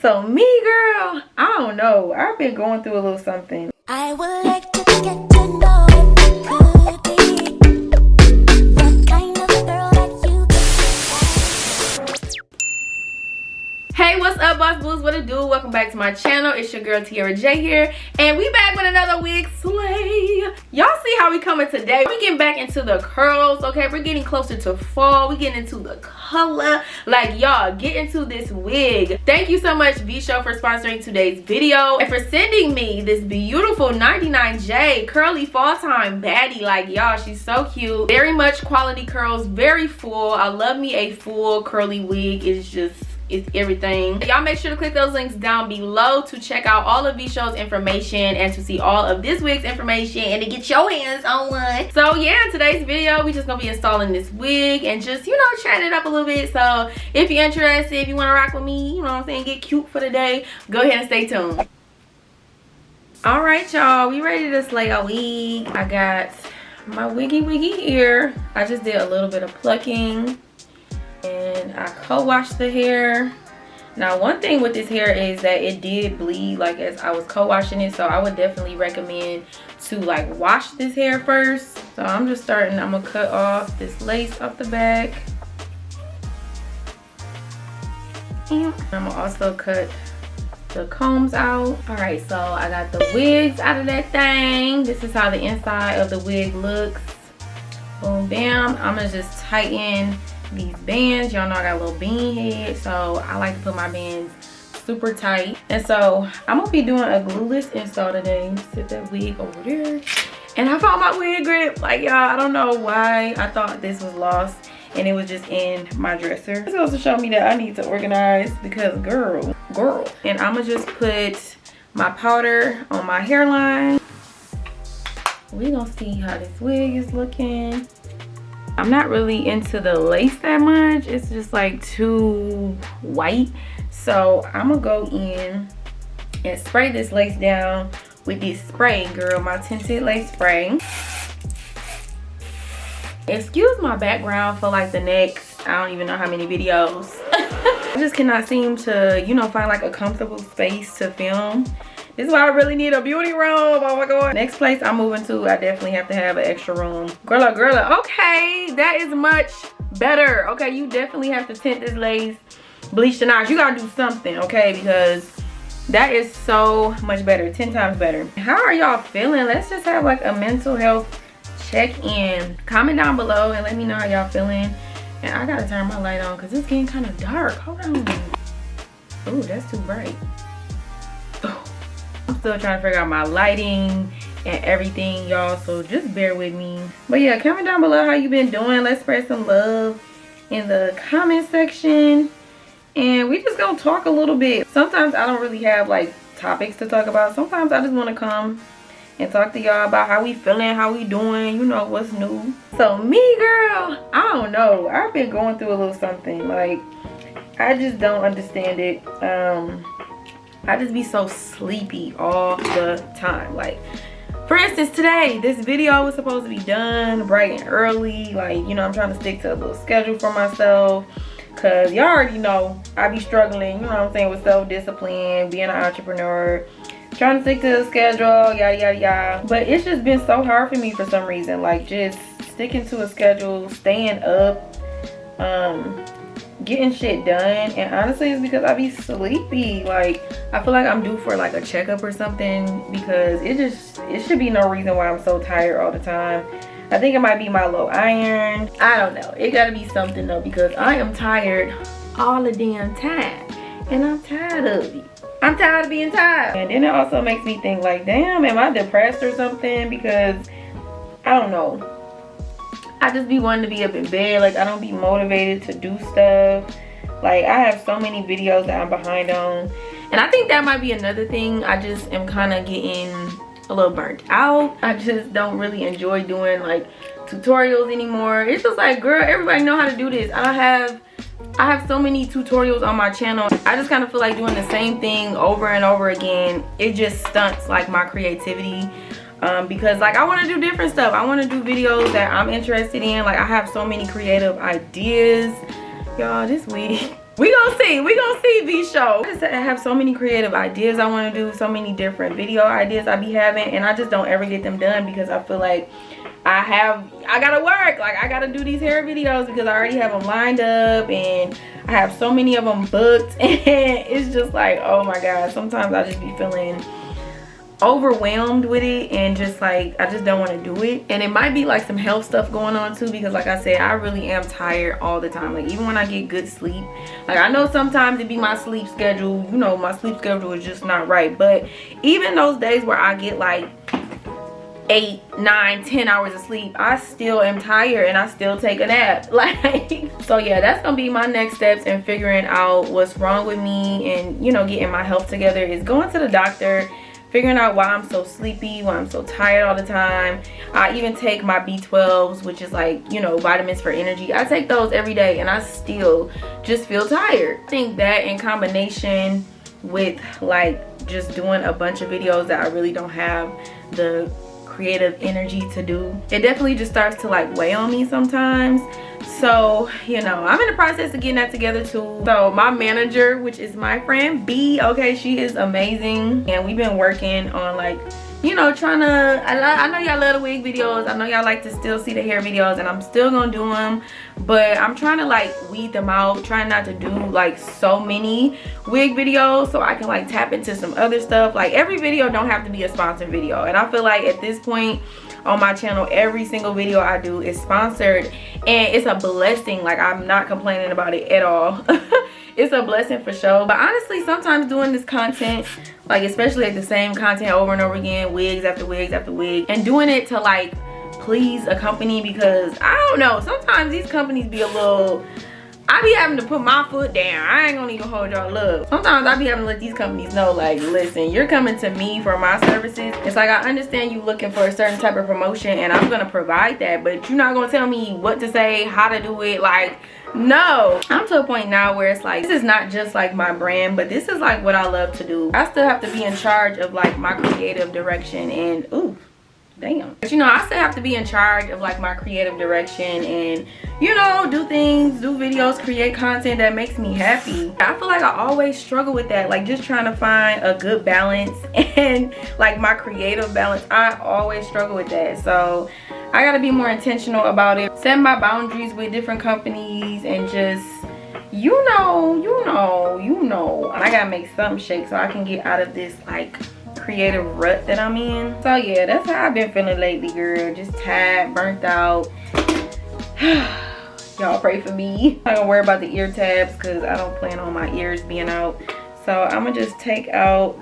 So me, girl, I don't know. I've been going through a little something. I would like to get to know if you could be the kind of girl that you could be. Hey, what's up, boss boos? What it do? Welcome back to my channel. It's your girl Tierra J here, and we back with another wig slay. Y'all see how we coming today? We getting back into the curls, okay? We're getting closer to fall. We getting into the color. Like, y'all, get into this wig. Thank you so much, VShow, for sponsoring today's video and for sending me this beautiful 99J curly fall time baddie. Like, y'all, she's so cute. Very much quality curls, very full. I love me a full curly wig. It's everything. Y'all make sure to click those links down below to check out all of VShow's information and to see all of this wig's information and to get your hands on one. So yeah, in today's video, we just gonna be installing this wig and just, you know, chatting it up a little bit. So if you're interested, if you wanna rock with me, you know what I'm saying, get cute for the day, go ahead and stay tuned. All right, y'all, we ready to slay a wig. I got my wiggy here. I just did a little bit of plucking. And I co-washed the hair. Now, one thing with this hair is that it did bleed like as I was co-washing it, so I would definitely recommend to like wash this hair first. So I'm just starting. I'm gonna cut off this lace off the back, and I'm gonna also cut the combs out. All right, so I got the wigs out of that thing. This is how the inside of the wig looks. Boom, bam. I'm gonna just tighten these bands. Y'all know I got a little bean head, so I like to put my bands super tight. And so I'm gonna be doing a glueless install today. Set that wig over there. And I found my wig grip. Like, y'all, I don't know why I thought this was lost and it was just in my dresser. This goes to show me that I need to organize because girl. And I'm gonna just put my powder on my hairline. We're gonna see how this wig is looking. I'm not really into the lace that much. It's just like too white. So I'm gonna go in and spray this lace down with this spray, girl, my tinted lace spray. Excuse my background for like the next, I don't even know how many videos. I just cannot seem to, you know, find like a comfortable space to film. This is why I really need a beauty room. Oh my god. Next place I'm moving to, I definitely have to have an extra room. Girl, okay, that is much better. Okay, you definitely have to tint this lace, bleach the knots. You gotta do something, okay, because that is so much better, 10 times better. How are y'all feeling? Let's just have like a mental health check-in. Comment down below and let me know how y'all feeling. And I gotta turn my light on because it's getting kind of dark. Hold on. Ooh, that's too bright. Oh. I'm still trying to figure out my lighting and everything, y'all, so just bear with me. But yeah, comment down below how you been doing. Let's spread some love in the comment section, and we just gonna talk a little bit. Sometimes I don't really have like topics to talk about. Sometimes I just want to come and talk to y'all about how we feeling, how we doing, you know, what's new. So me, girl, I don't know, I've been going through a little something. Like, I just don't understand it. I just be so sleepy all the time. Like, for instance, today, this video was supposed to be done bright and early. Like, you know, I'm trying to stick to a little schedule for myself. Because y'all already know I be struggling, you know what I'm saying, with self-discipline, being an entrepreneur, trying to stick to the schedule, yada, yada, yada. But it's just been so hard for me for some reason. Like, just sticking to a schedule, staying up, getting shit done. And honestly, it's because I be sleepy. Like, I feel like I'm due for like a checkup or something, because it should be no reason why I'm so tired all the time. I think it might be my low iron. I don't know, it gotta be something though, because I am tired all the damn time, and I'm tired of it. I'm tired of being tired. And then it also makes me think like, damn, am I depressed or something? Because I don't know, I just be wanting to be up in bed. Like, I don't be motivated to do stuff. Like, I have so many videos that I'm behind on. And I think that might be another thing. I just am kind of getting a little burnt out. I just don't really enjoy doing like tutorials anymore. It's just like, girl, everybody know how to do this. I have so many tutorials on my channel. I just kind of feel like doing the same thing over and over again. It just stunts like my creativity. Because like, I want to do different stuff. I want to do videos that I'm interested in. Like, I have so many creative ideas. Y'all, this wig We gonna see VShow. I have so many creative ideas I want to do, so many different video ideas I be having, and I just don't ever get them done because I feel like I gotta work. Like, I gotta do these hair videos because I already have them lined up and I have so many of them booked, and it's just like, oh my god, sometimes I just be feeling overwhelmed with it and just like I just don't want to do it. And it might be like some health stuff going on too, because like I said, I really am tired all the time. Like, even when I get good sleep, like, I know sometimes it be my sleep schedule, you know, my sleep schedule is just not right, but even those days where I get like 8, 9, 10 hours of sleep, I still am tired and I still take a nap. Like, so yeah, that's gonna be my next steps in figuring out what's wrong with me and, you know, getting my health together, is going to the doctor, figuring out why I'm so sleepy, why I'm so tired all the time. I even take my B12s, which is like, you know, vitamins for energy. I take those every day and I still just feel tired. I think that in combination with like just doing a bunch of videos that I really don't have the creative energy to do, it definitely just starts to like weigh on me sometimes. So, you know, I'm in the process of getting that together too. So my manager, which is my friend B, okay, she is amazing, and we've been working on like, you know, trying to, I know y'all love the wig videos, I know y'all like to still see the hair videos, and I'm still gonna do them, but I'm trying to like weed them out, trying not to do like so many wig videos so I can like tap into some other stuff. Like, every video don't have to be a sponsored video, and I feel like at this point on my channel, every single video I do is sponsored, and it's a blessing. Like, I'm not complaining about it at all. It's a blessing for sure. But honestly, sometimes doing this content, like especially like the same content over and over again, wigs after wigs after wig, and doing it to like please a company, because I don't know, sometimes these companies be a little, I be having to put my foot down. I ain't gonna even hold y'all up. Sometimes I be having to let these companies know, like, listen, you're coming to me for my services. It's like, I understand you looking for a certain type of promotion and I'm gonna provide that, but you're not gonna tell me what to say, how to do it. Like, no. I'm to a point now where it's like, this is not just like my brand, but this is like what I love to do. I still have to be in charge of like my creative direction, and ooh, damn. But you know, I still have to be in charge of like my creative direction and, you know, do things, do videos, create content that makes me happy. I feel like I always struggle with that, like just trying to find a good balance and like my creative balance. I always struggle with that. So I gotta be more intentional about it, set my boundaries with different companies, and just, you know, I gotta make something shake so I can get out of this like creative rut that I'm in. So yeah, that's how I've been feeling lately, girl. Just tired, burnt out. Y'all pray for me. I'm not gonna worry about the ear tabs because I don't plan on my ears being out. So I'm gonna just take out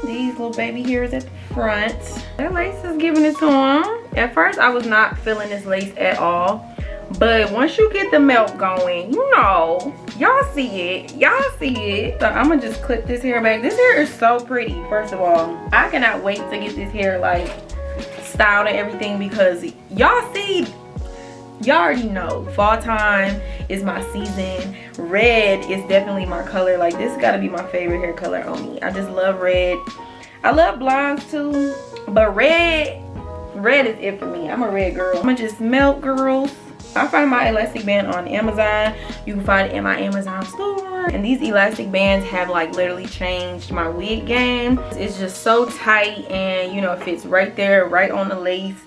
these little baby hairs at the front. That lace is giving it to them. At first I was not feeling this lace at all, but once you get the melt going, you know, y'all see it, so I'm gonna just clip this hair back. This hair is so pretty. First of all, I cannot wait to get this hair like styled and everything, because y'all see, y'all already know fall time is my season. Red is definitely my color. Like, this gotta be my favorite hair color on me. I just love red. I love blondes too, but red is it for me. I'm a red girl. I'm gonna just melt, girls. I find my elastic band on Amazon. You can find it in my Amazon store. And these elastic bands have like literally changed my wig game. It's just so tight, and you know, it fits right there, right on the lace,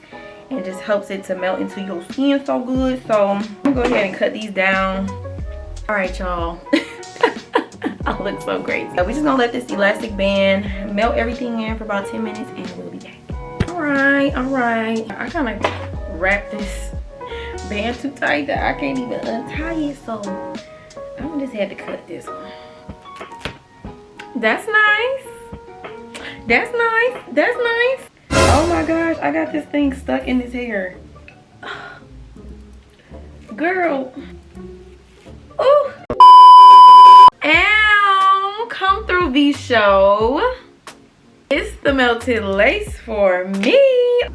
and just helps it to melt into your skin so good. So I'm gonna go ahead and cut these down. All right, y'all. I look so great. So we're just gonna let this elastic band melt everything in for about 10 minutes and we'll be back. All right. I kind of wrapped this band too tight that I can't even untie it, so I'm just had to cut this one. That's nice. That's nice. That's nice. Oh my gosh, I got this thing stuck in this hair. Girl. Ooh. Ow. Come through VShow. It's the melted lace for me.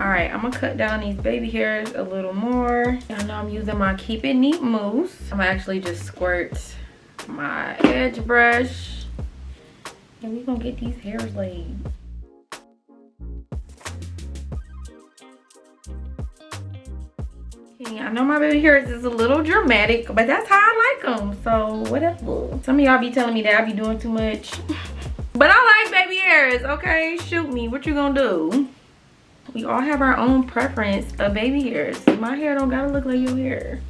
All right, I'm gonna cut down these baby hairs a little more. I know I'm using my Keep It Neat mousse. I'm gonna actually just squirt my edge brush, and we're gonna get these hairs laid. Okay, I know my baby hairs is a little dramatic, but that's how I like them. So whatever. Some of y'all be telling me that I be doing too much. But I like baby hairs, okay? Shoot me, what you gonna do? We all have our own preference of baby hairs. My hair don't gotta look like your hair.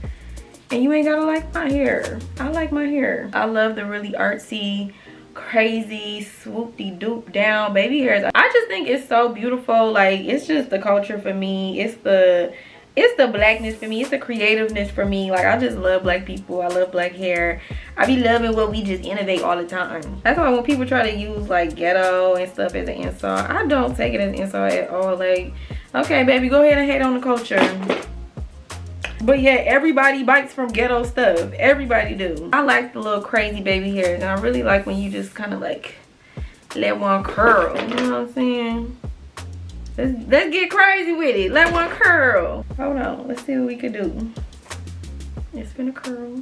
And you ain't gotta like my hair. I like my hair. I love the really artsy, crazy, swoop-de-doop down baby hairs. I just think it's so beautiful. Like, it's just the culture for me. It's the blackness for me. It's the creativeness for me. Like, I just love black people. I love black hair. I be loving what we just innovate all the time. That's why when people try to use like ghetto and stuff as an insult, I don't take it as an insult at all. Like, okay baby, go ahead and hate on the culture. But yeah, everybody bites from ghetto stuff. Everybody do. I like the little crazy baby hairs, and I really like when you just kind of like let one curl. You know what I'm saying? Let's get crazy with it. Let one curl. Hold on. Let's see what we could do. It's gonna curl.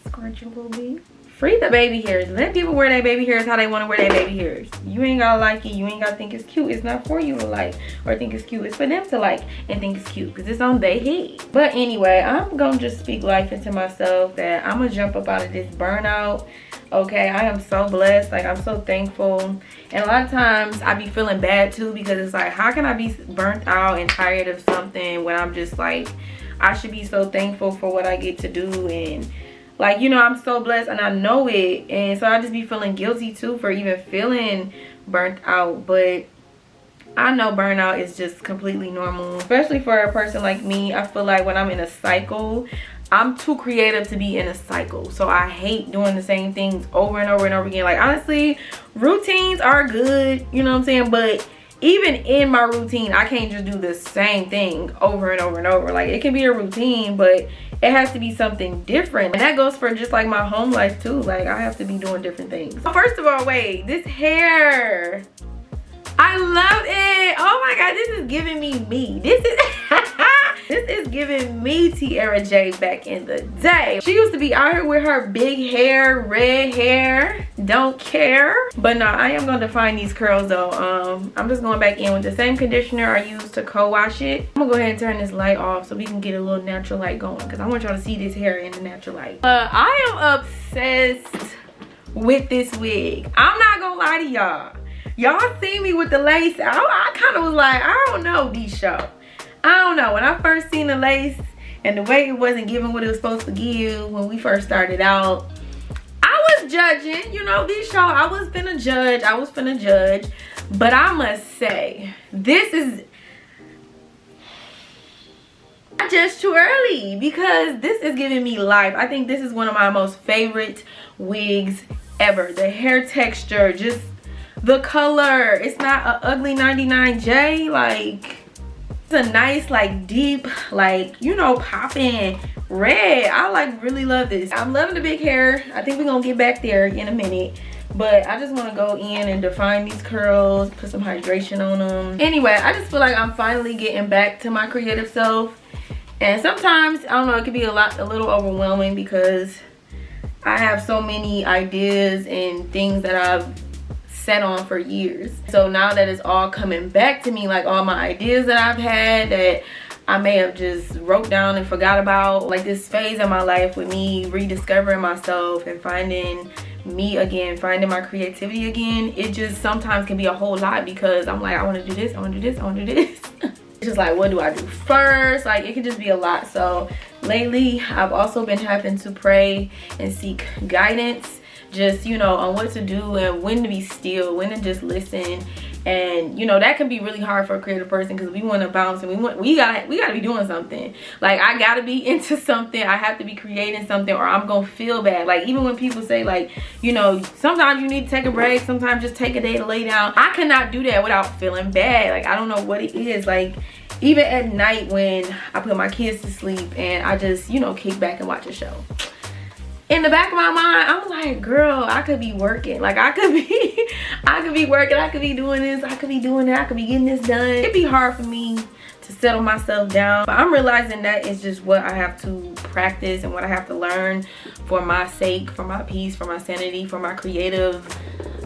Scrunch it a little bit. Free the baby hairs. Let people wear their baby hairs how they want to wear their baby hairs. You ain't gotta like it. You ain't gotta think it's cute. It's not for you to like or think it's cute. It's for them to like and think it's cute because it's on their head. But anyway, I'm gonna just speak life into myself that I'm gonna jump up out of this burnout. Okay, I am so blessed. Like, I'm so thankful. And a lot of times I be feeling bad too because it's like, how can I be burnt out and tired of something when I'm just like, I should be so thankful for what I get to do. And like, you know, I'm so blessed and I know it. And so I just be feeling guilty too for even feeling burnt out. But I know burnout is just completely normal, especially for a person like me. I feel like when I'm in a cycle, I'm too creative to be in a cycle. So I hate doing the same things over and over and over again. Like, honestly, routines are good, you know what I'm saying? But even in my routine, I can't just do the same thing over and over and over. Like, it can be a routine, but it has to be something different. And that goes for just like my home life too. Like, I have to be doing different things. So first of all, wait, this hair, I love it. Oh my God, this is giving me. This is this is giving me Tierra J back in the day. She used to be out here with her big hair, red hair, don't care. But no, I am gonna define these curls though. I'm just going back in with the same conditioner I used to co-wash it. I'm gonna go ahead and turn this light off so we can get a little natural light going because I want y'all to see this hair in the natural light. I am obsessed with this wig. I'm not gonna lie to y'all. Y'all see me with the lace. I kind of was like, I don't know, VShow. I don't know. When I first seen the lace and the way it wasn't giving what it was supposed to give when we first started out, I was judging. You know, VShow, I was finna judge. But I must say, this is not just too early because this is giving me life. I think this is one of my most favorite wigs ever. The hair texture, just the color. It's not an ugly 99J. Like, it's a nice, like, deep, like, you know, popping red. I like really love this. I'm loving the big hair. I think we're gonna get back there in a minute, but I just want to go in and define these curls, put some hydration on them. Anyway, I just feel like I'm finally getting back to my creative self. And sometimes, I don't know, it could be a little overwhelming because I have so many ideas and things that I've set on for years. So now that it's all coming back to me, like all my ideas that I've had that I may have just wrote down and forgot about, like this phase of my life with me rediscovering myself and finding me again, finding my creativity again, it just sometimes can be a whole lot because I'm like, I want to do this, I want to do this, I want to do this. It's just like, what do I do first? Like, it can just be a lot. So lately I've also been having to pray and seek guidance, just, you know, on what to do and when to be still, when to just listen. And you know, that can be really hard for a creative person because we want to bounce and we gotta be doing something. Like, I gotta be into something, I have to be creating something or I'm gonna feel bad. Like, even when people say, like, you know, sometimes you need to take a break, sometimes just take a day to lay down, I cannot do that without feeling bad. Like, I don't know what it is. Like, even at night when I put my kids to sleep and I just, you know, kick back and watch a show, in the back of my mind, I'm like, girl, I could be working. Like, I could be working, I could be doing this, I could be doing that, I could be getting this done. It'd be hard for me to settle myself down. But I'm realizing that it's just what I have to practice and what I have to learn for my sake, for my peace, for my sanity, for my creative,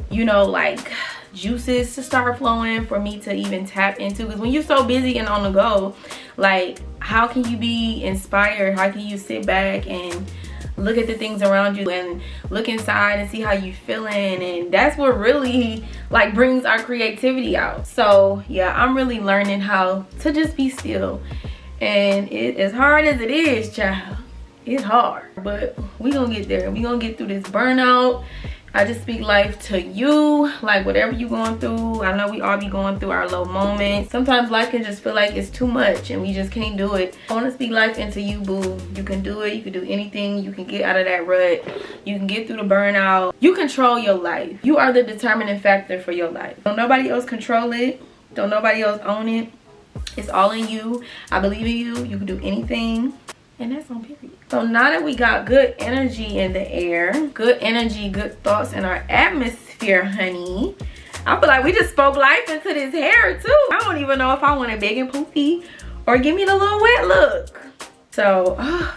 you know, like, juices to start flowing, for me to even tap into. Because when you're so busy and on the go, Like, how can you be inspired? How can you sit back and look at the things around you and look inside and see how you feeling? And that's what really like brings our creativity out. So yeah, I'm really learning how to just be still. And as hard as it is, child, it's hard, but we gonna get there. We gonna get through this burnout. I just speak life to you, like whatever you going through. I know we all be going through our low moments. Sometimes life can just feel like it's too much and we just can't do it. I want to speak life into you, boo. You can do it. You can do anything. You can get out of that rut. You can get through the burnout. You control your life. You are the determining factor for your life. Don't nobody else control it. Don't nobody else own it. It's all in you. I believe in you. You can do anything. And that's on period. So now that we got good energy in the air, good energy, good thoughts in our atmosphere, honey, I feel like we just spoke life into this hair too. I don't even know if I want it big and poofy or give me the little wet look. So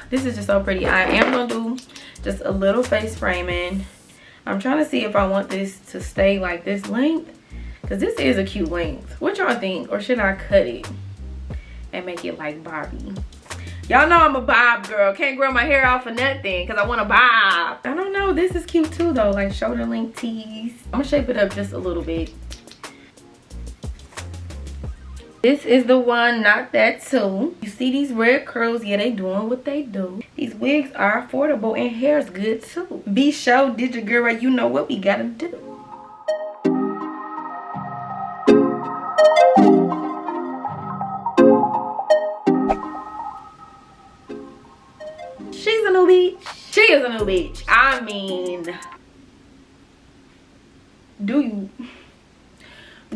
this is just so pretty. I am gonna do just a little face framing. I'm trying to see if I want this to stay like this length, because this is a cute length. What y'all think? Or should I cut it and make it like Barbie? Y'all know I'm a bob girl. Can't grow my hair out for nothing because I want a bob. I don't know. This is cute too though. Like shoulder length tees. I'm going to shape it up just a little bit. This is the one, not that two. You see these red curls? Yeah, they doing what they do. These wigs are affordable and hair's good too. VShow, d.i.y, you know what we got to do. She's a new bitch. She is a new bitch. I mean, do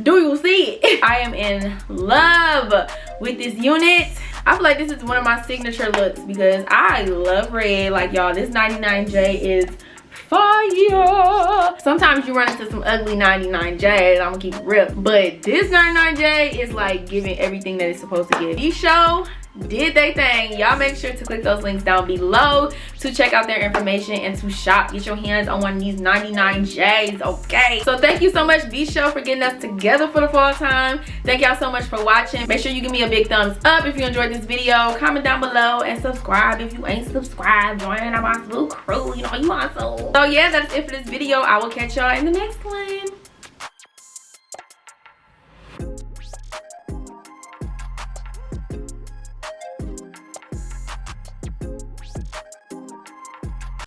you see it? I am in love with this unit. I feel like this is one of my signature looks because I love red. Like y'all, this 99J is fire. Sometimes you run into some ugly 99Js. I'm gonna keep it real, but this 99J is like giving everything that it's supposed to give. VShow did they thing. Y'all make sure to click those links down below to check out their information and to shop. Get your hands on one of these 99Js, okay? So thank you so much, VShow, for getting us together for the fall time. Thank y'all so much for watching. Make sure you give me a big thumbs up if you enjoyed this video. Comment down below and subscribe if you ain't subscribed. Join our little crew, you know you want to. So yeah, that's it for this video. I will catch y'all in the next one.